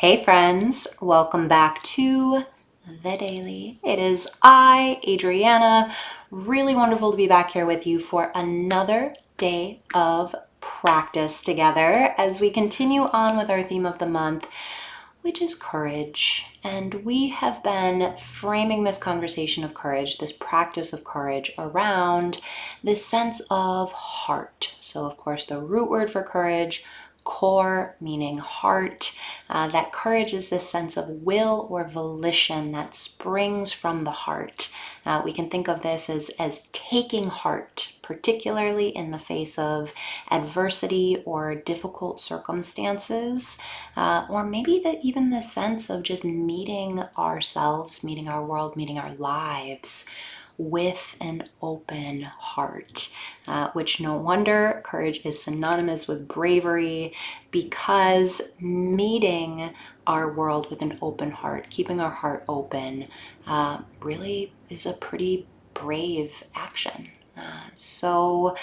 Hey friends, welcome back to The Daily. It is I, Adriana. Really wonderful to be back here with you for another day of practice together as we continue on with our theme of the month, which is courage. And we have been framing this conversation of courage, this practice of courage, around this sense of heart. So, of course, the root word for courage, core, meaning heart. That courage is this sense of will or volition that springs from the heart. We can think of this as taking heart, particularly in the face of adversity or difficult circumstances, or maybe even the sense of just meeting ourselves, meeting our world, meeting our lives with an open heart, which no wonder courage is synonymous with bravery, because meeting our world with an open heart, keeping our heart open, really is a pretty brave action. So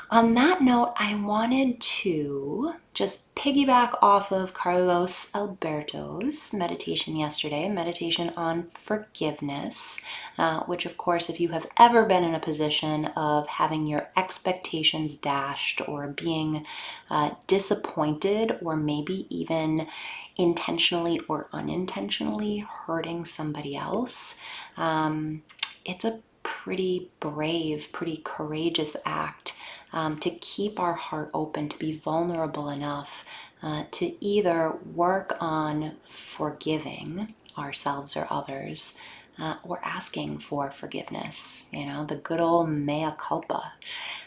on that note, I wanted to just piggyback off of Carlos Alberto's meditation yesterday, meditation on forgiveness, which, of course, if you have ever been in a position of having your expectations dashed or being disappointed, or maybe even intentionally or unintentionally hurting somebody else, it's a pretty brave, pretty courageous act to keep our heart open, to be vulnerable enough to either work on forgiving ourselves or others, or asking for forgiveness, the good old mea culpa.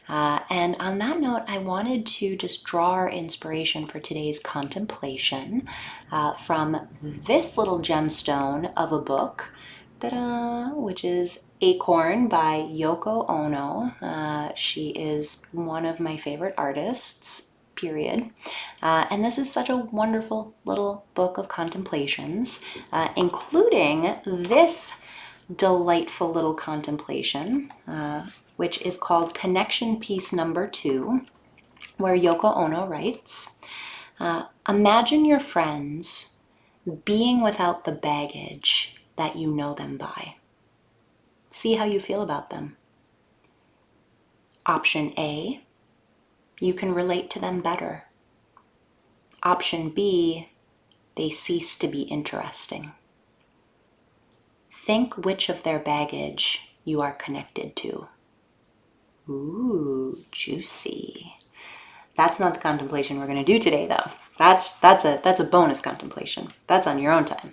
And on that note, I wanted to just draw our inspiration for today's contemplation from this little gemstone of a book, which is Acorn by Yoko Ono. She is one of my favorite artists, period. And this is such a wonderful little book of contemplations, including this delightful little contemplation, which is called Connection Piece Number 2, where Yoko Ono writes, imagine your friends being without the baggage that you know them by. See how you feel about them. Option A, you can relate to them better. Option B, they cease to be interesting. Think which of their baggage you are connected to. Ooh, juicy. That's not the contemplation we're going to do today, though. That's a bonus contemplation. That's on your own time.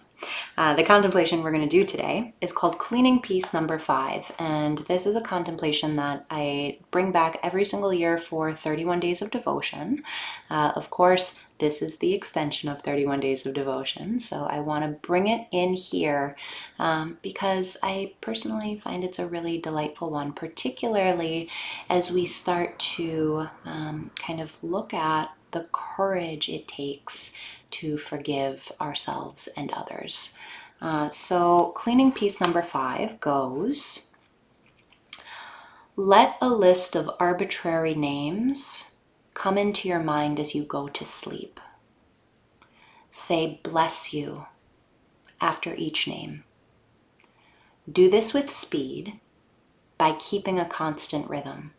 The contemplation we're going to do today is called Cleaning Piece Number 5, and this is a contemplation that I bring back every single year for 31 Days of Devotion. Of course, this is the extension of 31 Days of Devotion, so I want to bring it in here because I personally find it's a really delightful one, particularly as we start to kind of look at the courage it takes to forgive ourselves and others. So cleaning piece number 5 goes, let a list of arbitrary names come into your mind as you go to sleep. Say bless you after each name. Do this with speed by keeping a constant rhythm,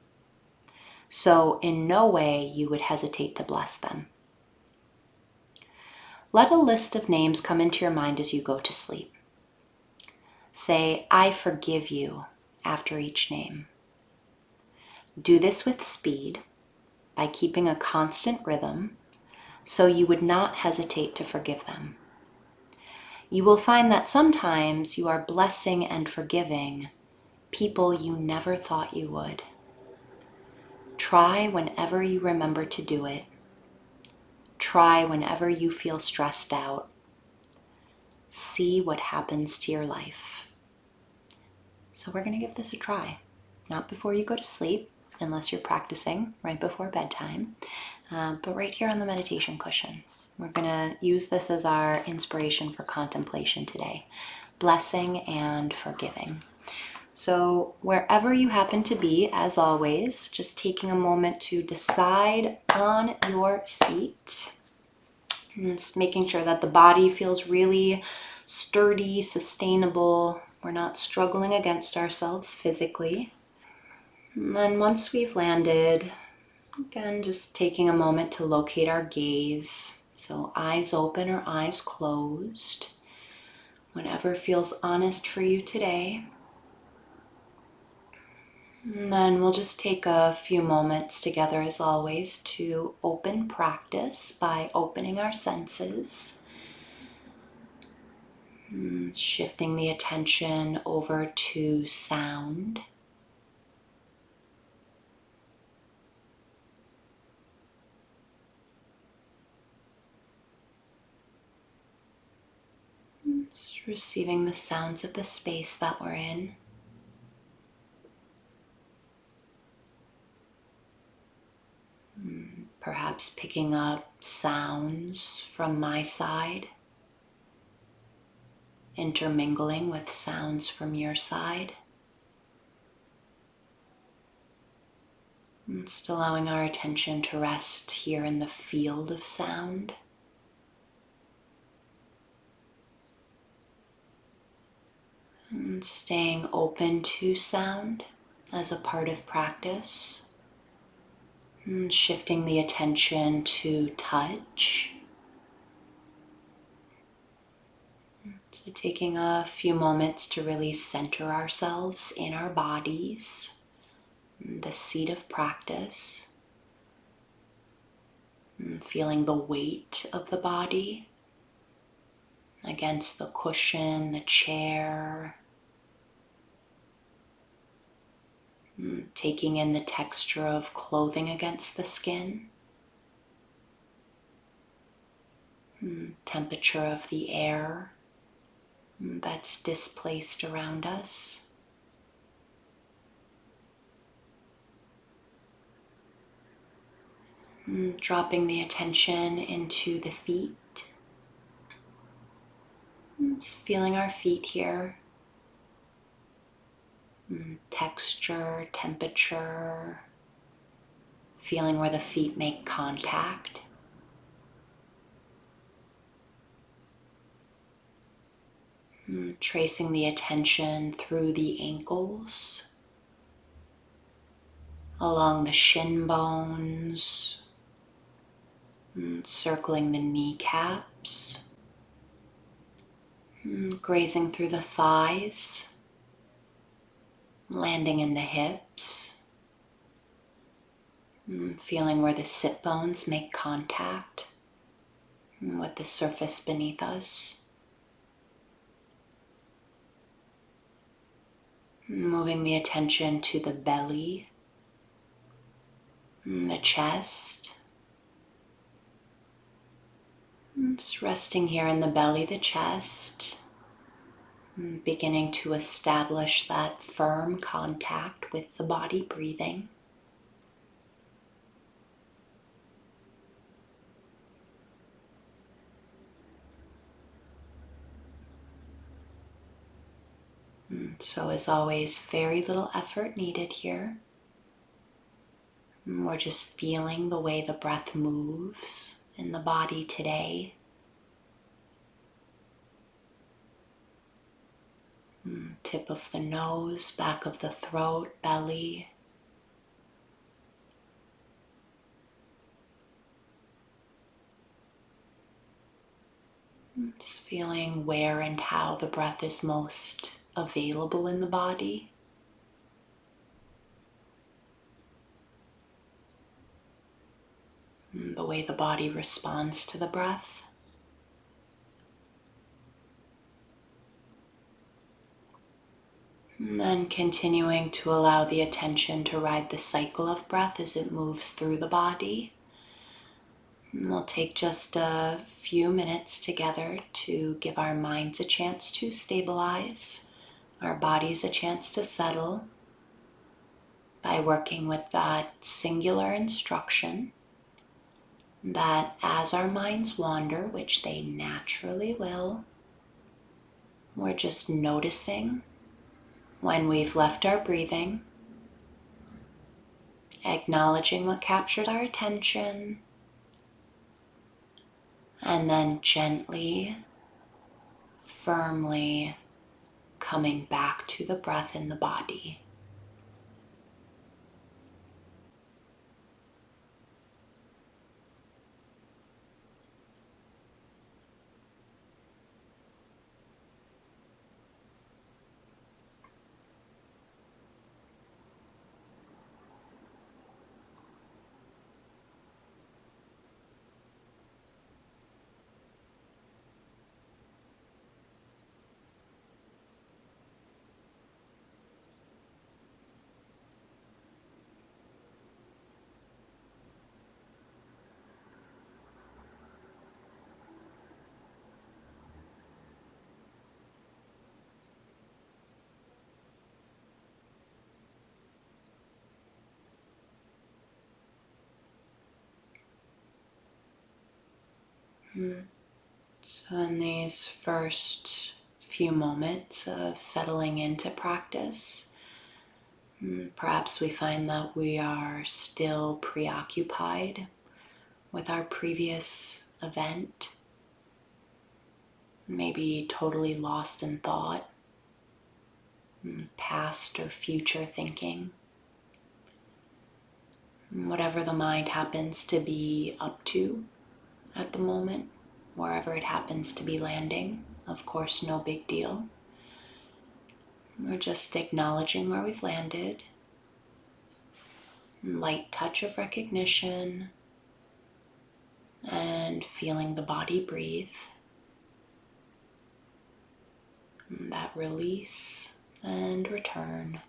so in no way you would hesitate to bless them. Let a list of names come into your mind as you go to sleep. Say, I forgive you after each name. Do this with speed by keeping a constant rhythm, so you would not hesitate to forgive them. You will find that sometimes you are blessing and forgiving people you never thought you would. Try whenever you remember to do it. Try whenever you feel stressed out. See what happens to your life. So we're going to give this a try. Not before you go to sleep, unless you're practicing right before bedtime, but right here on the meditation cushion. We're going to use this as our inspiration for contemplation today. Blessing and forgiving. So wherever you happen to be, as always, just taking a moment to decide on your seat. And just making sure that the body feels really sturdy, sustainable. We're not struggling against ourselves physically. And then once we've landed, again, just taking a moment to locate our gaze. So eyes open or eyes closed, whatever feels honest for you today. And then we'll just take a few moments together as always to open practice by opening our senses. Shifting the attention over to sound. Just receiving the sounds of the space that we're in. Perhaps picking up sounds from my side, intermingling with sounds from your side. And just allowing our attention to rest here in the field of sound. And staying open to sound as a part of practice. And shifting the attention to touch. So taking a few moments to really center ourselves in our bodies, the seat of practice. And feeling the weight of the body against the cushion, the chair. Taking in the texture of clothing against the skin. Temperature of the air that's displaced around us. Dropping the attention into the feet. Just feeling our feet here. Texture, temperature. Feeling where the feet make contact. Tracing the attention through the ankles, along the shin bones, circling the kneecaps, grazing through the thighs, landing in the hips, feeling where the sit bones make contact with the surface beneath us. Moving the attention to the belly, the chest. Just resting here in the belly, the chest, beginning to establish that firm contact with the body breathing. So as always, very little effort needed here. We're just feeling the way the breath moves in the body today. Tip of the nose, back of the throat, belly. Just feeling where and how the breath is most available in the body. The way the body responds to the breath. And then continuing to allow the attention to ride the cycle of breath as it moves through the body. And we'll take just a few minutes together to give our minds a chance to stabilize, our bodies a chance to settle by working with that singular instruction that as our minds wander, which they naturally will, we're just noticing when we've left our breathing, acknowledging what captures our attention, And then gently, firmly coming back to the breath in the body. So in these first few moments of settling into practice, perhaps we find that we are still preoccupied with our previous event, maybe totally lost in thought, past or future thinking. Whatever the mind happens to be up to at the moment, wherever it happens to be landing, of course, no big deal. We're just acknowledging where we've landed, light touch of recognition, and feeling the body breathe. That release and return.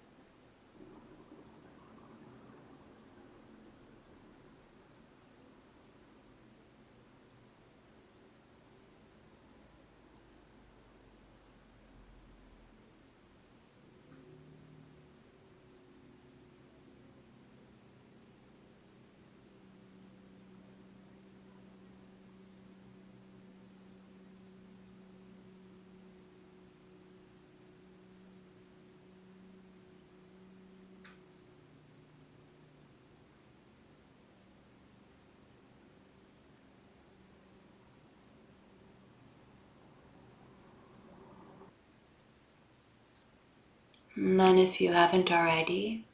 And then if you haven't already,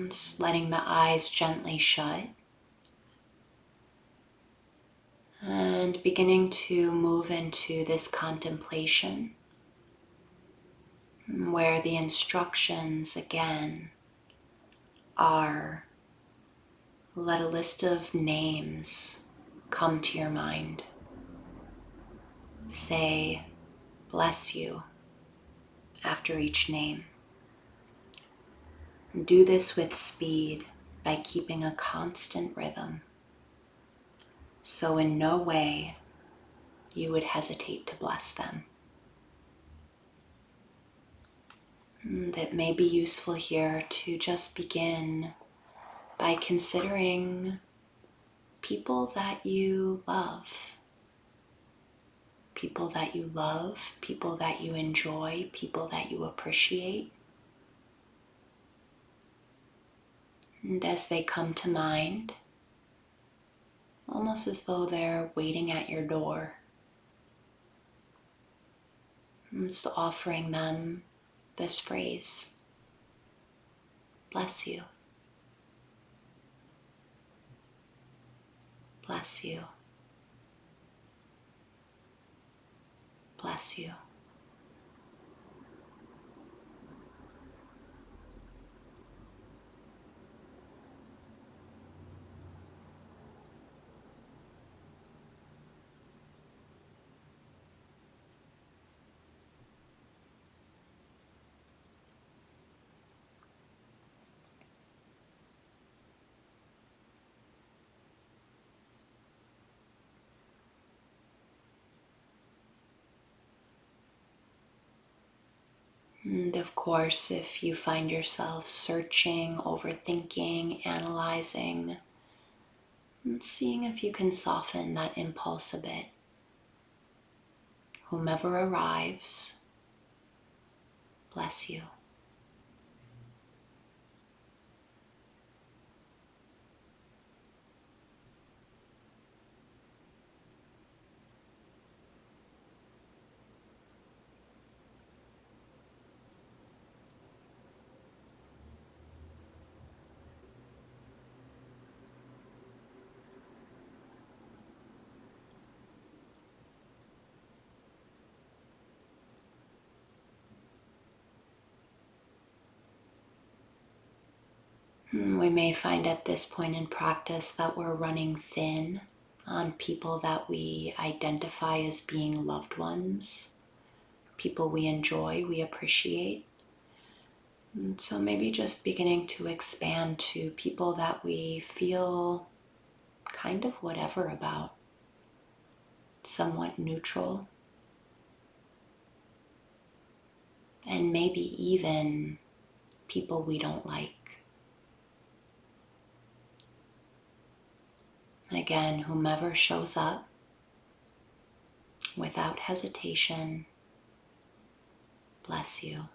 just letting the eyes gently shut and beginning to move into this contemplation where the instructions again are: let a list of names come to your mind. Say, bless you, after each name. Do this with speed by keeping a constant rhythm, so in no way you would hesitate to bless them. That may be useful here to just begin by considering people that you love. People that you love, people that you enjoy, people that you appreciate. And as they come to mind, almost as though they're waiting at your door, just offering them this phrase: bless you, bless you, bless you. And of course, if you find yourself searching, overthinking, analyzing, seeing if you can soften that impulse a bit. Whomever arrives, bless you. We may find at this point in practice that we're running thin on people that we identify as being loved ones, people we enjoy, we appreciate. And so maybe just beginning to expand to people that we feel kind of whatever about, somewhat neutral, and maybe even people we don't like. Again, whomever shows up, without hesitation, bless you.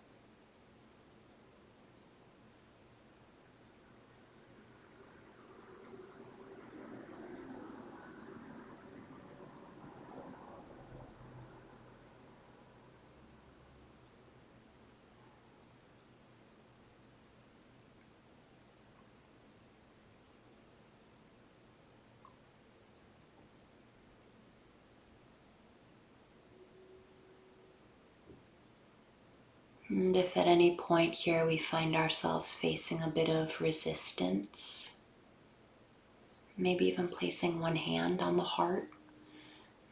And if at any point here we find ourselves facing a bit of resistance, maybe even placing one hand on the heart,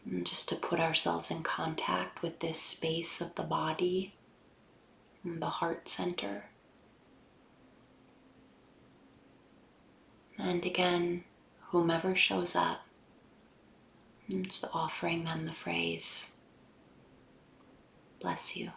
and just to put ourselves in contact with this space of the body, and the heart center. And again, whomever shows up, just offering them the phrase, bless you.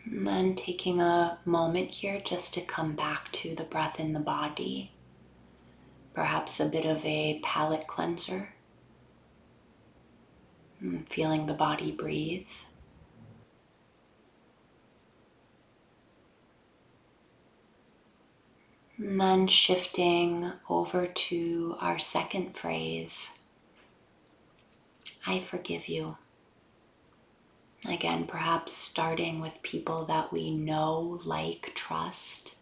And then taking a moment here just to come back to the breath in the body, perhaps a bit of a palate cleanser, and feeling the body breathe. And then shifting over to our second phrase, I forgive you. Again, perhaps starting with people that we know, like, trust.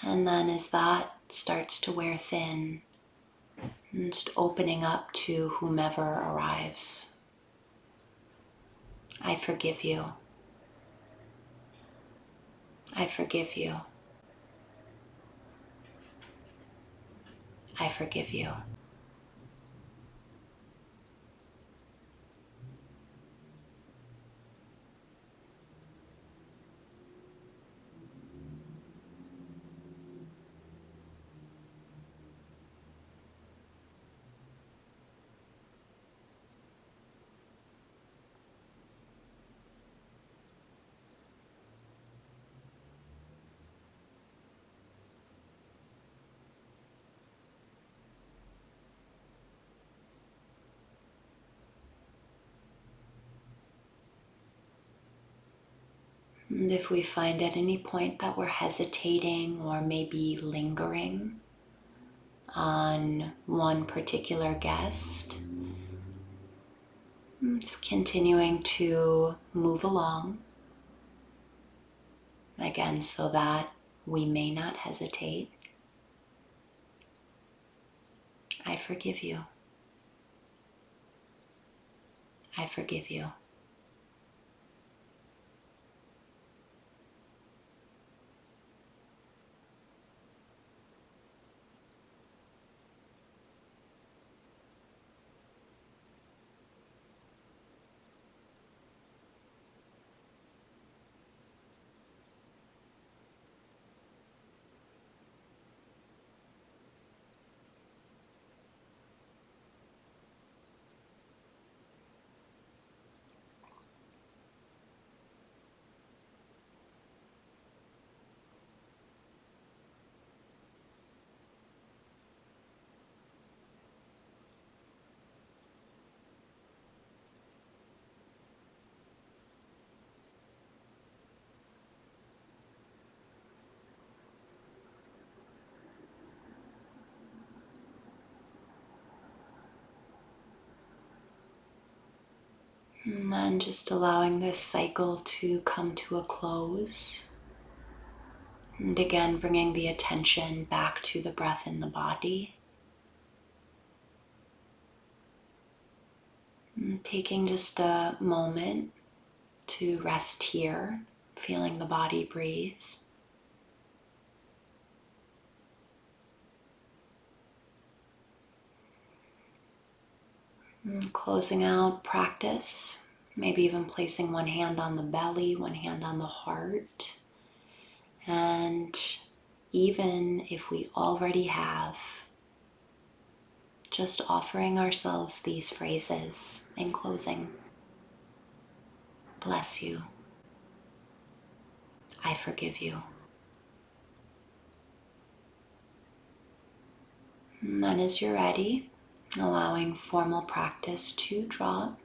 And then as that starts to wear thin, just opening up to whomever arrives. I forgive you. I forgive you. I forgive you. And if we find at any point that we're hesitating or maybe lingering on one particular guest, just continuing to move along, again, so that we may not hesitate. I forgive you. I forgive you. And then just allowing this cycle to come to a close. And again, bringing the attention back to the breath in the body. And taking just a moment to rest here, feeling the body breathe. And closing out practice, maybe even placing one hand on the belly, one hand on the heart. And even if we already have, just offering ourselves these phrases in closing. Bless you. I forgive you. And then as you're ready, allowing formal practice to drop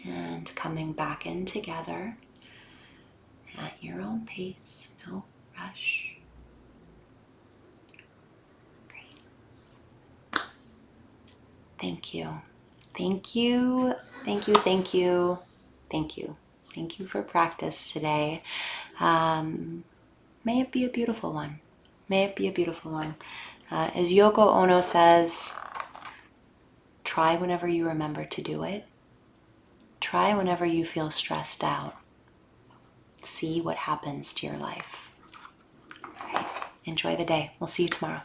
and coming back in together at your own pace, no rush. Great. Thank you. Thank you. Thank you. Thank you. Thank you. Thank you for practice today. May it be a beautiful one. May it be a beautiful one. As Yoko Ono says, try whenever you remember to do it. Try whenever you feel stressed out. See what happens to your life. All right. Enjoy the day. We'll see you tomorrow.